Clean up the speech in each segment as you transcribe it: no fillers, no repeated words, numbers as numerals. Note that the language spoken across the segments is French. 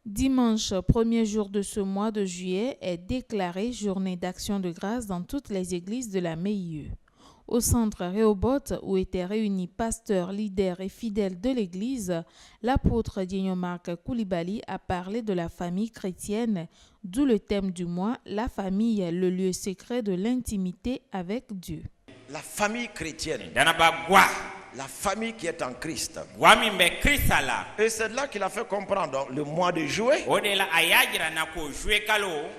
Dimanche, premier jour de ce mois de juillet, est déclarée journée d'action de grâce dans toutes les églises de la MIE. Au centre Rehoboth, où étaient réunis pasteurs, leaders et fidèles de l'église, l'apôtre Marc Koulibaly a parlé de la famille chrétienne, d'où le thème du mois, la famille, le lieu secret de l'intimité avec Dieu. La famille chrétienne. La famille qui est en Christ. Et c'est là qu'il a fait comprendre le mois de juillet.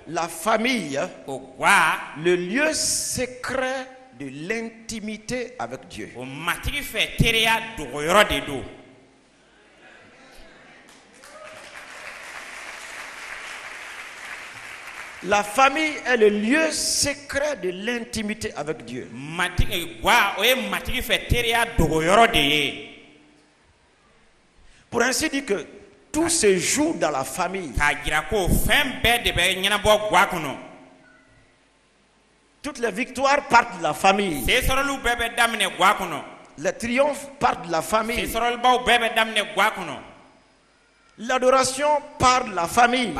La famille, le lieu secret de l'intimité avec Dieu. La famille est le lieu secret de l'intimité avec Dieu. Pour ainsi dire que tout se joue dans la famille. Toutes les victoires partent de la famille. Les triomphes partent de la famille. L'adoration part de la famille.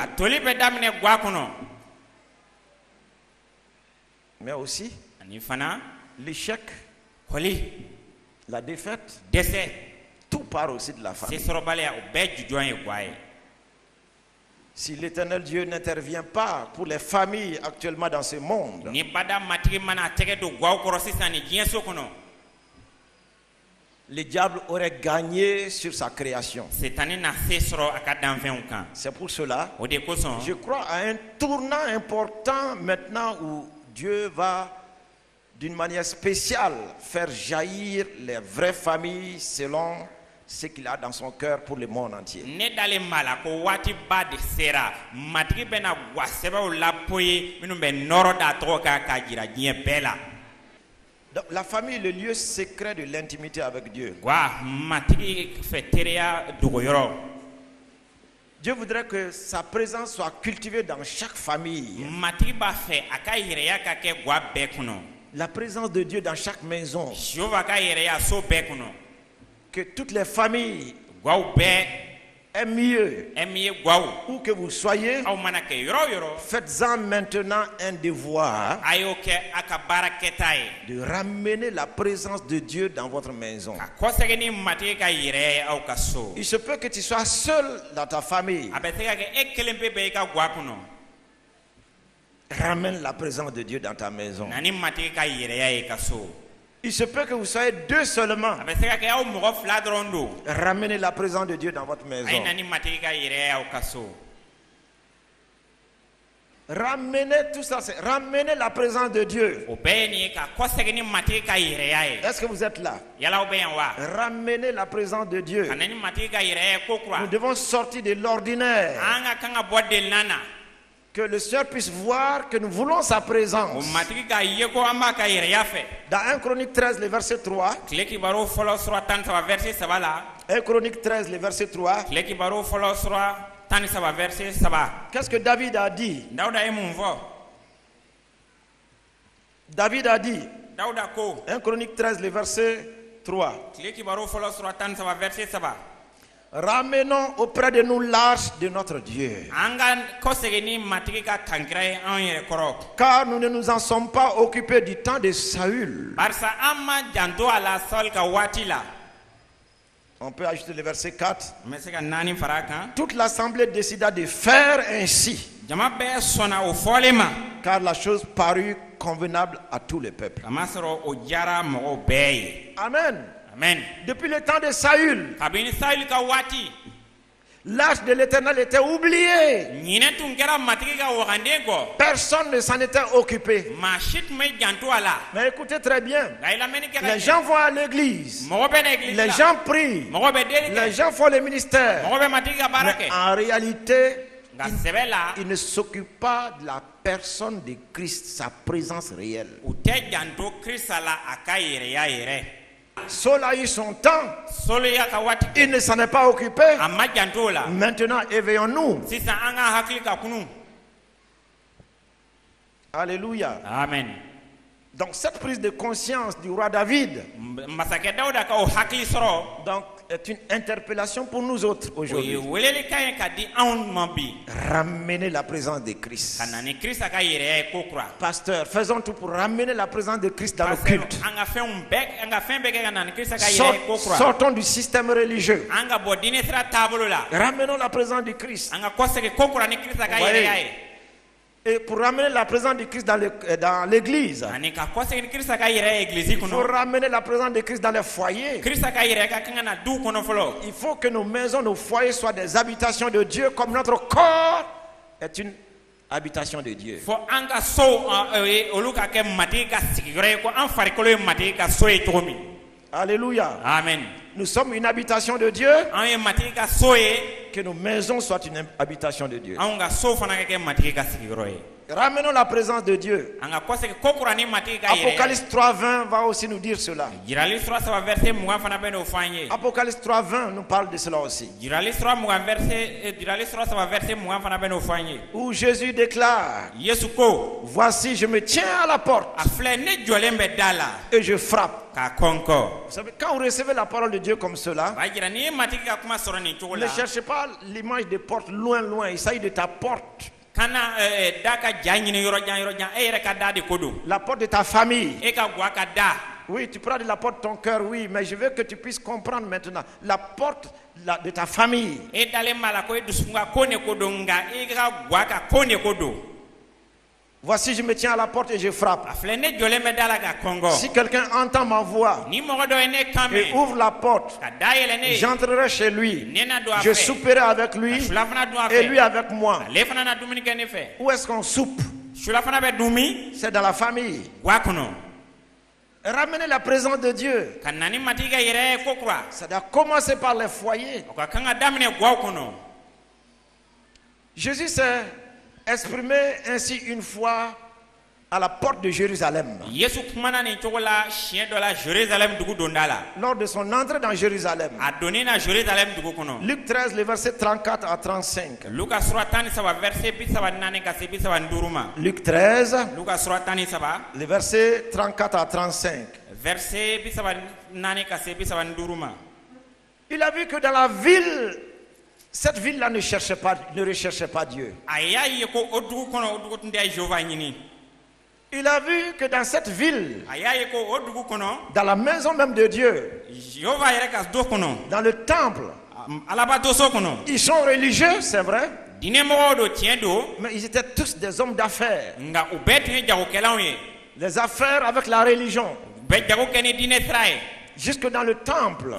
Mais aussi l'échec, la défaite, tout part aussi de la famille. Si l'Éternel Dieu n'intervient pas pour les familles actuellement dans ce monde, le diable aurait gagné sur sa création. C'est pour cela, je crois à un tournant important maintenant où Dieu va d'une manière spéciale faire jaillir les vraies familles selon ce qu'il a dans son cœur pour le monde entier. Donc, la famille est le lieu secret de l'intimité avec Dieu. Dieu voudrait que sa présence soit cultivée dans chaque famille. La présence de Dieu dans chaque maison. Que toutes les familles aient mieux. Où que vous soyez, faites-en maintenant un devoir de ramener la présence de Dieu dans votre maison. Il se peut que tu sois seul dans ta famille. Ramène la présence de Dieu dans ta maison. Il se peut que vous soyez deux seulement. Ramenez la présence de Dieu dans votre maison. Ramenez tout ça, ramenez la présence de Dieu. Est-ce que vous êtes là? Ramenez la présence de Dieu. Nous devons sortir de l'ordinaire. Que le Seigneur puisse voir que nous voulons sa présence. Dans 1 Chronique 13, le verset 3. 1 Chronique 13, le verset 3. Qu'est-ce que David a dit? David a dit, 1 Chronique 13, le verset 3. Ramenons auprès de nous l'arche de notre Dieu. Car nous ne nous en sommes pas occupés du temps de Saül. On peut ajouter le verset 4. Toute l'assemblée décida de faire ainsi. Car la chose parut convenable à tous les peuples. Amen. Amen. Depuis le temps de Saül, l'arche de l'Éternel était oubliée. Personne ne s'en était occupé. Mais écoutez très bien. Les gens vont à l'église. Les gens prient. Les gens font les ministères. Mais en réalité, ils ne s'occupent pas de la personne de Christ, sa présence réelle. Saul a eu son temps. Il ne s'en est pas occupé. Maintenant, éveillons-nous. Alléluia. Amen. Donc cette prise de conscience du roi David, donc est une interpellation pour nous autres aujourd'hui. Ramener la présence de Christ. Pasteur, faisons tout pour ramener la présence de Christ dans le culte. Sortons du système religieux. Ramenons la présence de Christ. Et pour ramener la présence de Christ dans l'église, il faut ramener la présence de Christ dans les foyers. Il faut que nos maisons, nos foyers soient des habitations de Dieu, comme notre corps est une habitation de Dieu. Alléluia. Amen. Nous sommes une habitation de Dieu. Que nos maisons soient une habitation de Dieu. Ramenons la présence de Dieu. Apocalypse 3:20 va aussi nous dire cela. Apocalypse 3:20 nous parle de cela aussi. Où Jésus déclare: voici, je me tiens à la porte et je frappe. Vous savez, quand vous recevez la parole de Dieu comme cela, ne cherchez pas l'image des portes loin. Il s'agit de ta porte. La porte de ta famille. Oui, tu parles de la porte de ton cœur, oui, mais je veux que tu puisses comprendre maintenant. La porte de ta famille. Voici, je me tiens à la porte et je frappe. Si quelqu'un entend ma voix et ouvre la porte, j'entrerai chez lui. Je souperai avec lui et lui avec moi. Où est-ce qu'on soupe? C'est dans la famille. Ramener la présence de Dieu. Ça doit commencer par les foyers. Jésus s'est exprimé ainsi une fois à la porte de Jérusalem. Lors de son entrée dans Jérusalem. Luc 13, le verset 34 à 35. Luc 13, le verset 34 à 35. Il a vu que dans la ville, cette ville-là ne recherchait pas Dieu. Il a vu que dans cette ville, dans la maison même de Dieu, dans le temple, ils sont religieux, c'est vrai, mais ils étaient tous des hommes d'affaires. Les affaires avec la religion. Jusque dans le temple.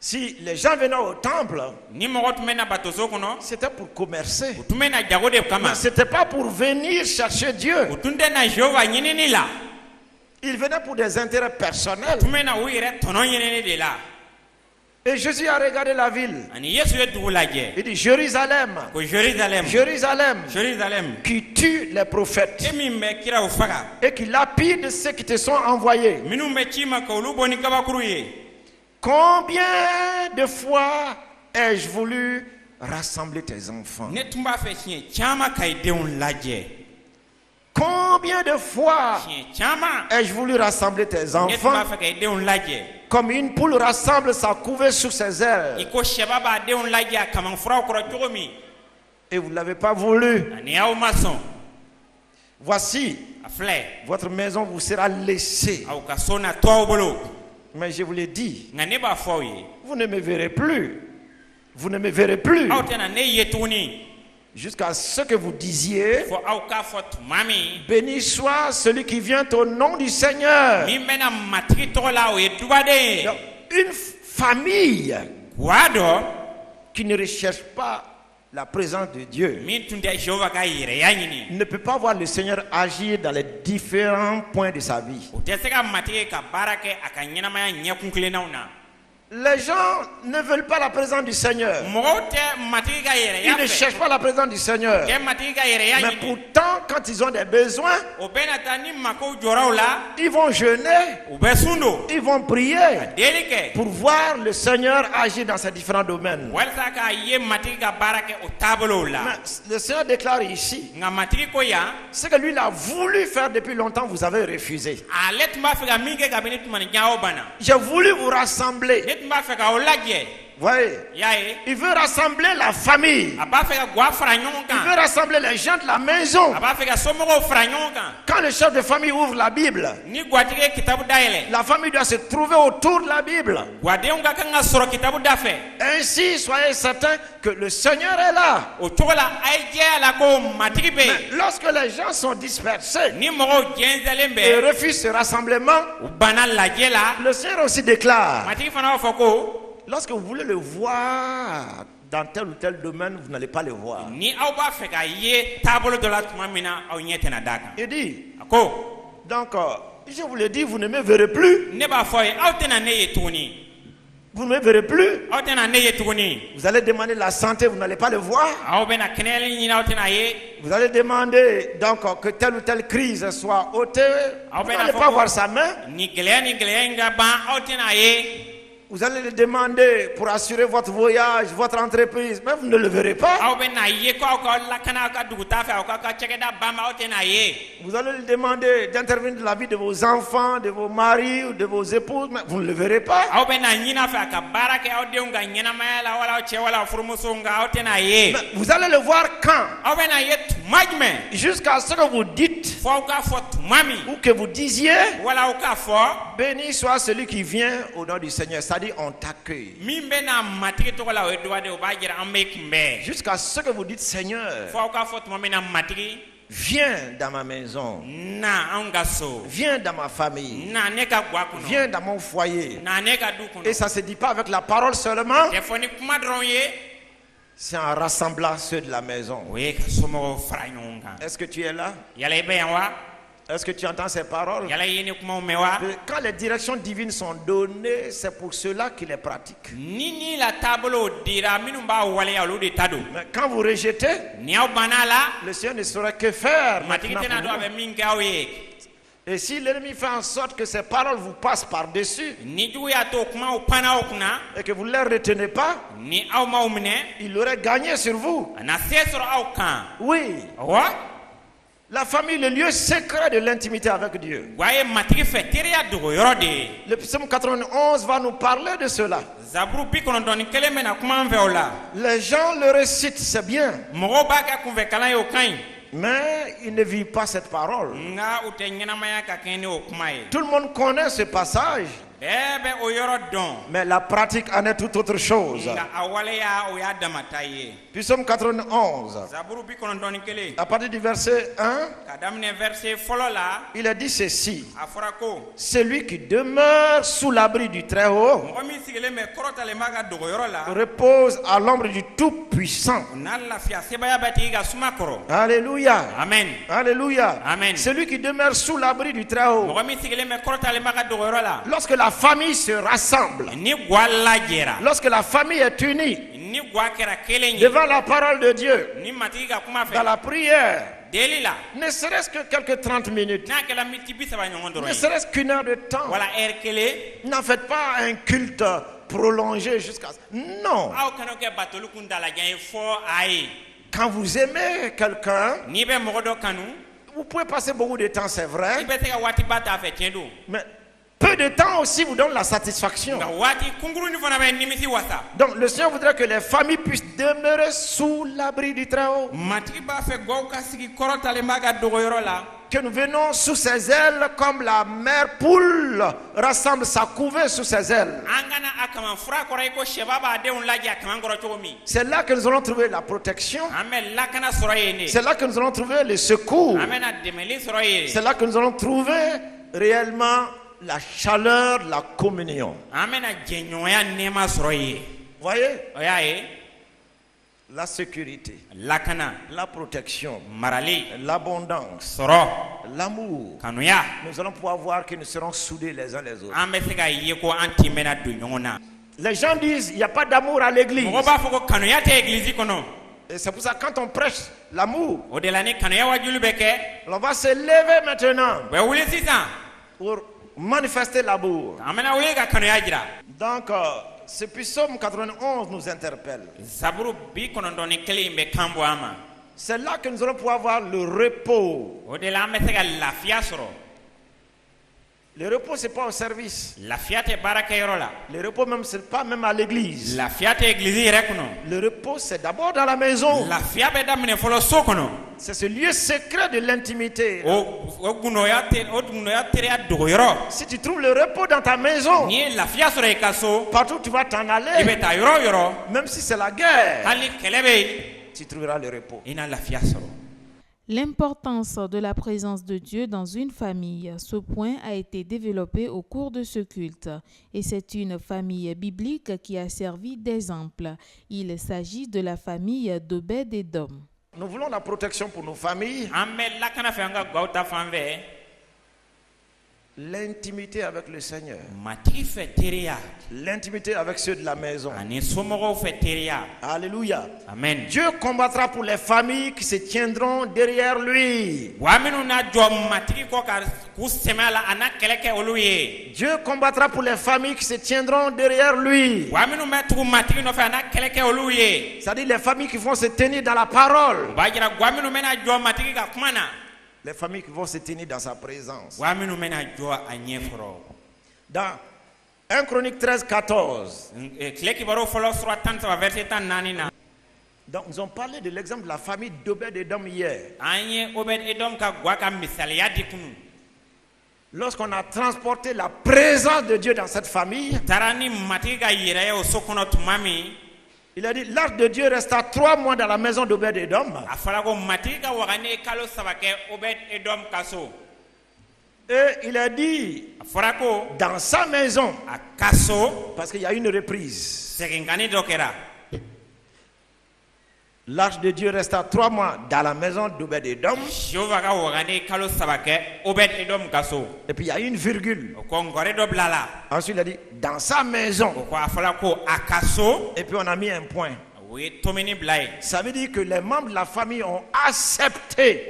Si les gens venaient au temple, c'était pour commercer. Mais ce n'était pas pour venir chercher Dieu. Ils venaient pour des intérêts personnels. Et Jésus a regardé la ville. Il dit: Jérusalem, Jérusalem, qui tue les prophètes et qui lapide ceux qui te sont envoyés. Combien de fois ai-je voulu rassembler tes enfants? Combien de fois ai-je voulu rassembler tes enfants comme une poule rassemble sa couvée sous ses ailes? Et vous ne l'avez pas voulu. Voici, votre maison vous sera laissée. Mais je vous l'ai dit, vous ne me verrez plus. Vous ne me verrez plus. Jusqu'à ce que vous disiez: béni soit celui qui vient au nom du Seigneur. Donc, une famille qui ne recherche pas la présence de Dieu ne peut pas voir le Seigneur agir dans les différents points de sa vie. Les gens ne veulent pas la présence du Seigneur. Ils ne cherchent pas la présence du Seigneur. Mais pourtant, quand ils ont des besoins, ils vont jeûner, ils vont prier pour voir le Seigneur agir dans ces différents domaines. Mais le Seigneur déclare ici, ce que lui a voulu faire depuis longtemps, vous avez refusé. J'ai voulu vous rassembler. Voyez, il veut rassembler la famille. Il veut rassembler les gens de la maison. Quand le chef de famille ouvre la Bible, la famille doit se trouver autour de la Bible. Ainsi, soyez certains que le Seigneur est là. Mais lorsque les gens sont dispersés et refusent ce rassemblement, le Seigneur aussi déclare, lorsque vous voulez le voir dans tel ou tel domaine, vous n'allez pas le voir. Il dit, donc, je vous le dis, vous ne me verrez plus. Vous ne me verrez plus. Vous allez demander la santé, vous n'allez pas le voir. Vous allez demander donc que telle ou telle crise soit ôtée. Vous n'allez pas voir sa main. Vous allez le demander pour assurer votre voyage, votre entreprise, mais vous ne le verrez pas. Vous allez le demander d'intervenir dans la vie de vos enfants, de vos maris ou de vos épouses, mais vous ne le verrez pas. Mais vous allez le voir quand? Jusqu'à ce que vous dites ou que vous disiez, béni soit celui qui vient au nom du Seigneur. C'est-à-dire on t'accueille. Jusqu'à ce que vous dites, Seigneur, viens dans ma maison, viens dans ma famille, viens dans mon foyer. Et ça ne se dit pas avec la parole seulement, c'est en rassemblant ceux de la maison. Est-ce que tu es là? Est-ce que tu entends ces paroles? Quand les directions divines sont données, c'est pour cela qu'ils les pratiquent. Mais quand vous rejetez, le Seigneur ne saurait que faire maintenant pour vous. Et si l'ennemi fait en sorte que ces paroles vous passent par-dessus et que vous ne les retenez pas, il aurait gagné sur vous. Oui. La famille, le lieu secret de l'intimité avec Dieu. Le psaume 91 va nous parler de cela. Les gens le récitent, c'est bien. Mais ils ne vivent pas cette parole. Tout le monde connaît ce passage. Mais la pratique en est toute autre chose. Psaume 91, à partir du verset 1, il a dit ceci: celui qui demeure sous l'abri du Très-Haut repose à l'ombre du Tout-Puissant. Alléluia. Amen. Alléluia. Amen. Celui qui demeure sous l'abri du Très-Haut. Lorsque la famille se rassemble, lorsque la famille est unie devant la parole de Dieu, dans la prière, ne serait-ce que quelques 30 minutes, ne serait-ce qu'une heure de temps, n'en faites pas un culte prolongé jusqu'à... Non. Quand vous aimez quelqu'un, vous pouvez passer beaucoup de temps, c'est vrai, mais peu de temps aussi vous donne la satisfaction. Donc le Seigneur voudrait que les familles puissent demeurer sous l'abri du Très-Haut. Que nous venons sous ses ailes comme la mère poule rassemble sa couvée sous ses ailes. C'est là que nous allons trouver la protection. C'est là que nous allons trouver le secours. C'est là que nous allons trouver réellement la chaleur, la communion. Voyez? La sécurité, la protection, l'abondance, l'amour. Nous allons pouvoir voir que nous serons soudés les uns les autres. Les gens disent il n'y a pas d'amour à l'église. Et c'est pour ça que quand on prêche l'amour, on va se lever maintenant pour manifester l'amour. Donc, ce psaume 91 nous interpelle. C'est là que nous allons pouvoir avoir le repos. Le repos, ce n'est pas au service. Le repos, même, ce n'est pas même à l'église. Le repos, c'est d'abord dans la maison. C'est ce lieu secret de l'intimité. Si tu trouves le repos dans ta maison, partout où tu vas t'en aller, même si c'est la guerre, tu trouveras le repos. L'importance de la présence de Dieu dans une famille, ce point a été développé au cours de ce culte. Et c'est une famille biblique qui a servi d'exemple. Il s'agit de la famille d'Obed-Édom. Nous voulons la protection pour nos familles. L'intimité avec le Seigneur. L'intimité avec ceux de la maison. Alléluia. Amen. Dieu combattra pour les familles qui se tiendront derrière lui. Dieu combattra pour les familles qui se tiendront derrière lui. C'est-à-dire les familles qui vont se tenir dans la parole. Les familles qui vont se tenir dans sa présence. Dans 1 Chronique 13, 14. Donc nous avons parlé de l'exemple de la famille d'Obed-Édom hier. Lorsqu'on a transporté la présence de Dieu dans cette famille, il a dit, l'arche de Dieu resta 3 mois dans la maison d'Obed-Édom. Et il a dit, dans sa maison, parce qu'il y a une reprise. L'arche de Dieu resta 3 mois dans la maison d'Obed-Édom. Et puis il y a une virgule. Ensuite il a dit dans sa maison. Et puis on a mis un point. Ça veut dire que les membres de la famille ont accepté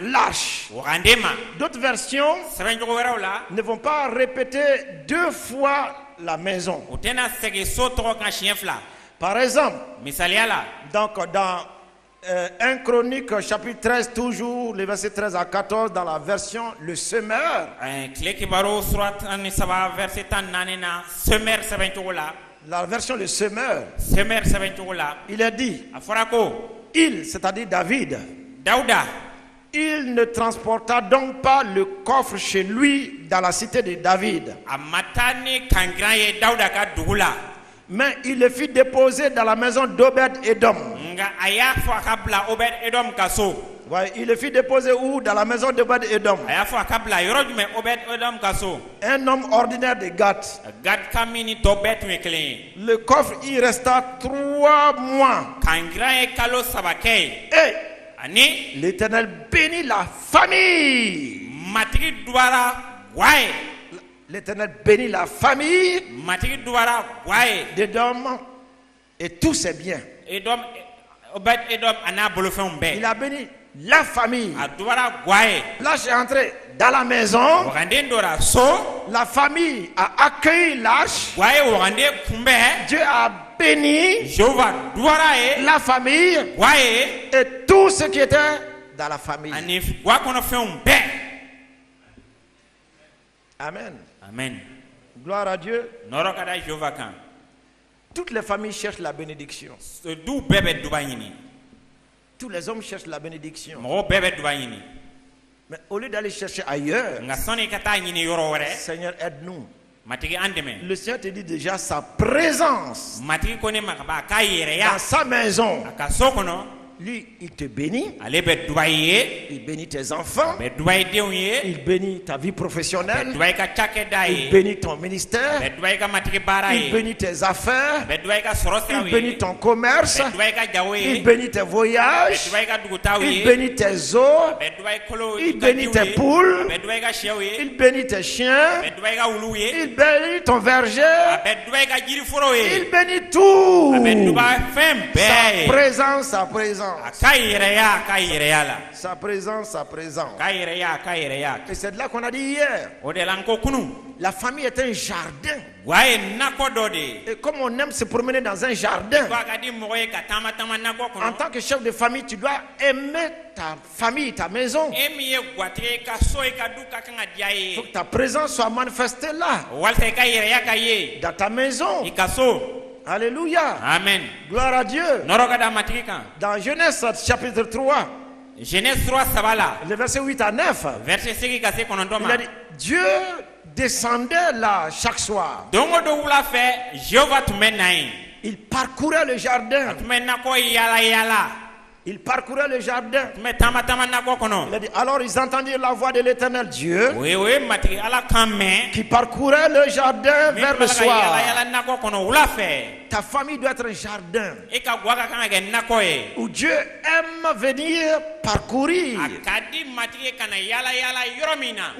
l'arche. D'autres versions ne vont pas répéter 2 fois la maison. Par exemple, donc dans 1 Chronique chapitre 13, toujours les versets 13 à 14, dans la version le semeur, la version le semeur, il a dit, il, c'est-à-dire David, il ne transporta donc pas le coffre chez lui dans la cité de David, mais il le fit déposer dans la maison d'Obed-Édom. Ouais, il le fit déposer où? Dans la maison d'Obed-Édom. Un homme ordinaire de Gath. Le coffre y resta 3 mois. Et l'Éternel bénit la famille. L'Éternel bénit la famille d'Édom et tous ses biens. Il a béni la famille. L'arche est entrée dans la maison. La famille a accueilli l'arche. Dieu a béni la famille et tout ce qui était dans la famille. Amen. Amen. Gloire à Dieu. Toutes les familles cherchent la bénédiction. Tous les hommes cherchent la bénédiction. Mais au lieu d'aller chercher ailleurs, Seigneur, aide-nous. Le Seigneur te dit déjà sa présence dans sa maison. Lui, il te bénit. Il bénit tes enfants. Il bénit ta vie professionnelle. Il bénit ton ministère. Il bénit tes affaires. Il bénit ton commerce. Il bénit tes voyages. Il bénit tes eaux. Il bénit tes poules. Il bénit tes chiens. Il bénit ton verger. Il bénit tout. Sa présence, sa présence. Sa présence, sa présence. Et c'est de là qu'on a dit hier. La famille est un jardin. Et comme on aime se promener dans un jardin, en tant que chef de famille, tu dois aimer ta famille, ta maison. Il faut que ta présence soit manifestée là, dans ta maison. Alléluia. Amen. Gloire à Dieu. Dans Genèse chapitre 3, Genèse 3, ça va là. Le verset 8 à 9. Il a dit, Dieu descendait là chaque soir. Il parcourait le jardin. Il parcourait le jardin. Il a dit, alors ils entendirent la voix de l'Éternel Dieu qui parcourait le jardin vers le soir. Ta famille doit être un jardin où Dieu aime venir parcourir.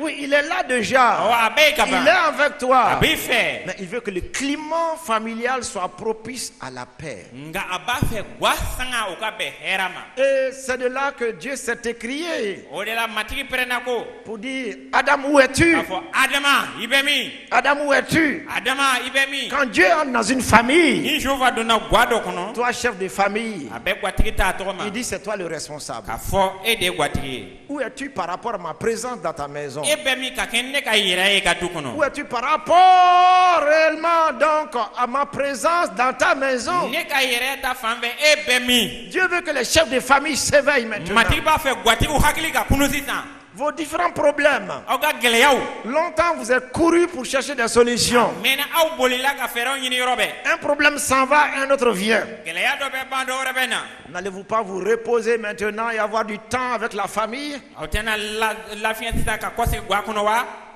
Oui, il est là déjà. Il est avec toi. Mais il veut que le climat familial soit propice à la paix. Et c'est de là que Dieu s'est écrié pour dire, Adam, où es-tu? Adam, où es-tu? Quand Dieu entre dans une famille, toi chef de famille, il dit c'est toi le responsable. Où es-tu par rapport à ma présence dans ta maison? Où es-tu par rapport réellement donc à ma présence dans ta maison? Dieu veut que les chefs de famille s'éveillent maintenant. Vos différents problèmes. Longtemps vous êtes couru pour chercher des solutions. Un problème s'en va, un autre vient. N'allez-vous pas vous reposer maintenant et avoir du temps avec la famille?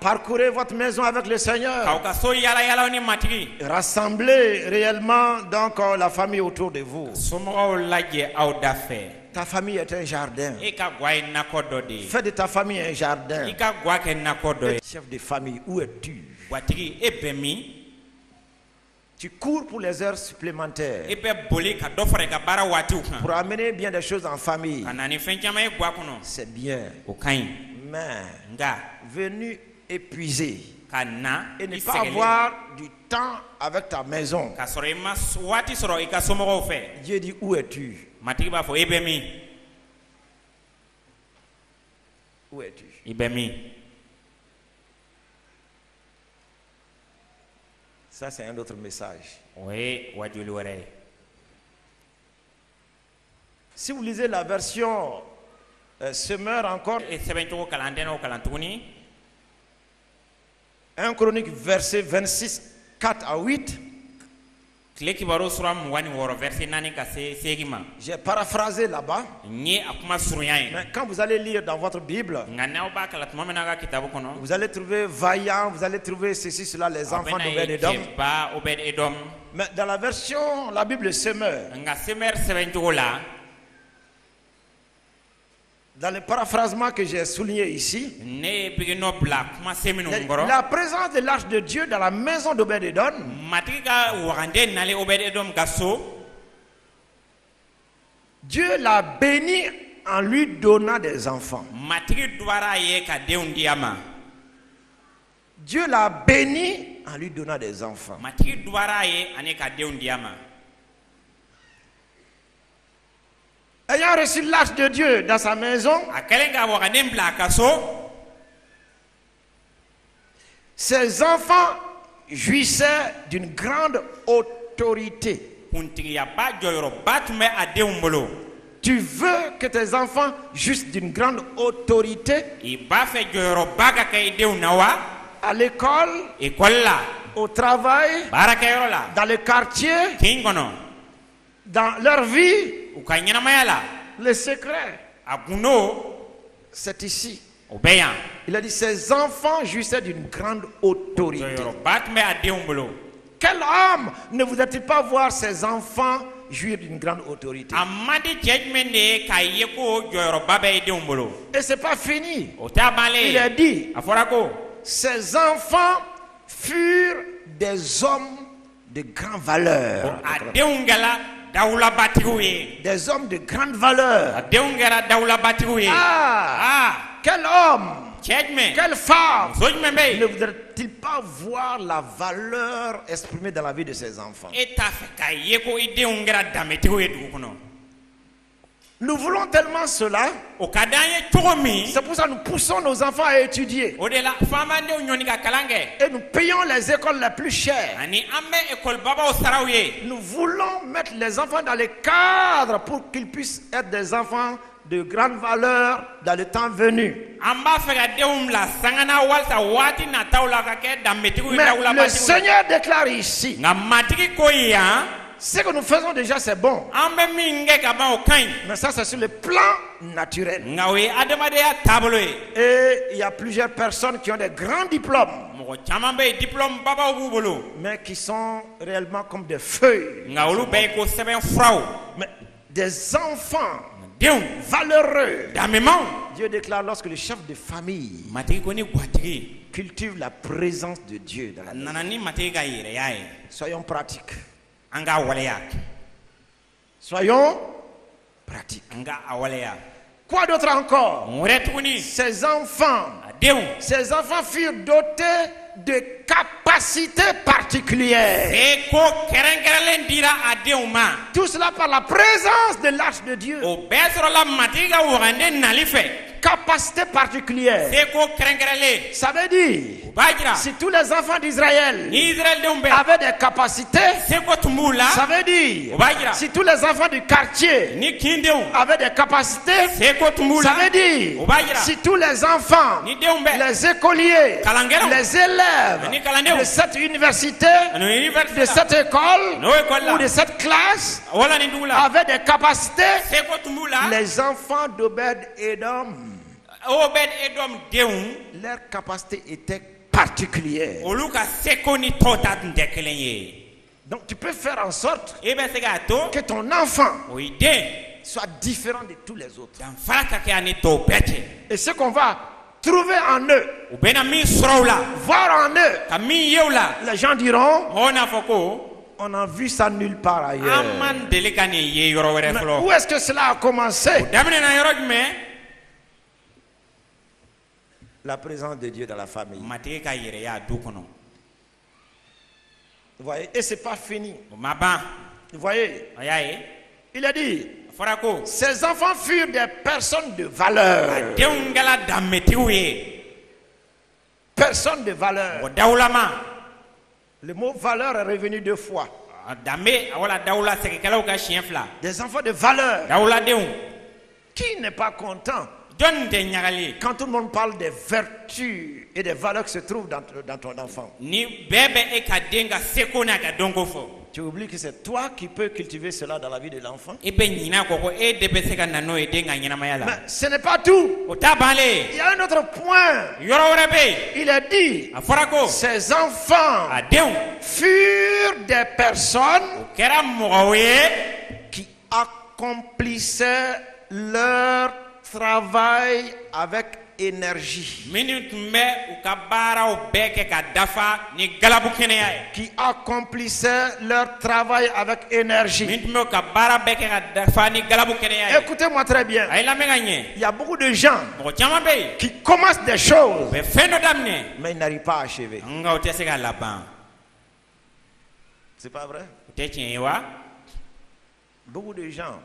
Parcourez votre maison avec le Seigneur. Rassemblez réellement donc la famille autour de vous. Ta famille est un jardin. Fais de ta famille un jardin. Chef de famille, où es-tu? Tu cours pour les heures supplémentaires pour amener bien des choses en famille. C'est bien. Mais venu épuisé et ne pas avoir du temps avec ta maison, Dieu dit, où es-tu? Où es-tu? Ça c'est un autre message. Si vous lisez la version Semeur encore, 1 Chronique verset 26, 4 à 8. J'ai paraphrasé là-bas. Mais quand vous allez lire dans votre Bible, vous allez trouver vaillant, vous allez trouver ceci, cela, les enfants d'Obed-Edom. Mais dans la version, la Bible Semeur, dans le paraphrasement que j'ai souligné ici, la présence de l'arche de Dieu dans la maison d'Obed-Edom, Dieu l'a béni en lui donnant des enfants. Dieu l'a béni en lui donnant des enfants. Ayant reçu l'arche de Dieu dans sa maison, ses enfants jouissaient d'une grande autorité. Tu veux que tes enfants jouissent d'une grande autorité à l'école, au travail, dans le quartier, dans leur vie. Le secret, c'est ici. Il a dit, ses enfants jouissaient d'une grande autorité. Quel homme ne voudrait-il pas voir ses enfants jouir d'une grande autorité? Et c'est pas fini. Il a dit, ses enfants furent des hommes de grande valeur. Des hommes de grande valeur. Quel homme, quelle femme ne voudrait-il pas voir la valeur exprimée dans la vie de ses enfants? Nous voulons tellement cela. C'est pour ça que nous poussons nos enfants à étudier. Et nous payons les écoles les plus chères. Nous voulons mettre les enfants dans les cadres pour qu'ils puissent être des enfants de grande valeur dans le temps venu. Mais le Seigneur déclare ici, ce que nous faisons déjà c'est bon. Mais ça c'est sur le plan naturel. Et il y a plusieurs personnes qui ont des grands diplômes, mais qui sont réellement comme des feuilles. Mais des enfants valeureux. Dieu déclare, lorsque le chef de famille cultive la présence de Dieu dans la vie. Soyons pratiques. Soyons pratiques. Quoi d'autre encore? Ces enfants furent dotés de capacités particulières. Tout cela par la présence de l'arche de Dieu. Capacité particulière. Ça veut dire, si tous les enfants d'Israël avaient des capacités, ça veut dire, si tous les enfants du quartier avaient des capacités, ça veut dire, si tous les enfants, les écoliers, les élèves de cette université, de cette école ou de cette classe avaient des capacités, les enfants d'Obed-Édom, leur capacité était particulière. Donc tu peux faire en sorte que ton enfant soit différent de tous les autres. Et ce qu'on va trouver en eux, voir en eux, les gens diront, on a vu ça nulle part ailleurs. Mais où est-ce que cela a commencé? La présence de Dieu dans la famille. Vous voyez, et c'est pas fini. Vous voyez, il a dit, ces enfants furent des personnes de valeur. Personnes de valeur. Le mot valeur est revenu 2 fois. Des enfants de valeur. Qui n'est pas content quand tout le monde parle des vertus et des valeurs qui se trouvent dans ton enfant? Tu oublies que c'est toi qui peux cultiver cela dans la vie de l'enfant. Mais ce n'est pas tout. Il y a un autre point. Il a dit, ces enfants furent des personnes qui accomplissaient leur travail avec énergie. Qui accomplissaient leur travail avec énergie. Écoutez-moi très bien. Il y a beaucoup de gens qui commencent des choses, mais ils n'arrivent pas à achever. C'est pas vrai? Beaucoup de gens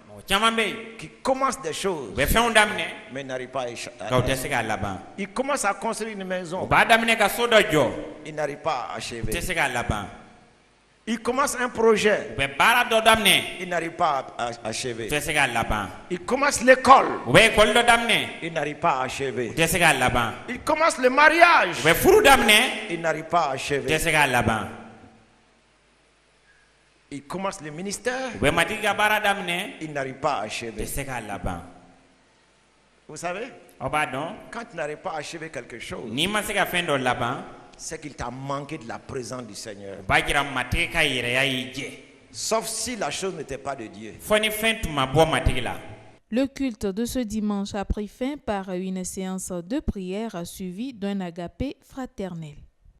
qui commencent des choses, mais n'arrivent pas à achever. Ils commencent à construire une maison, ils n'arrivent pas à achever. Ils commencent un projet, ils n'arrivent pas à achever. Ils commencent l'école, ils n'arrivent pas à achever. Ils commencent le mariage, ils n'arrivent pas à achever. Ils commencent le ministère, ils n'arrivent pas à achever. Vous savez, quand tu n'arrives pas à achever quelque chose, c'est qu'il t'a manqué de la présence du Seigneur. Sauf si la chose n'était pas de Dieu. Le culte de ce dimanche a pris fin par une séance de prière suivie d'un agapé fraternel.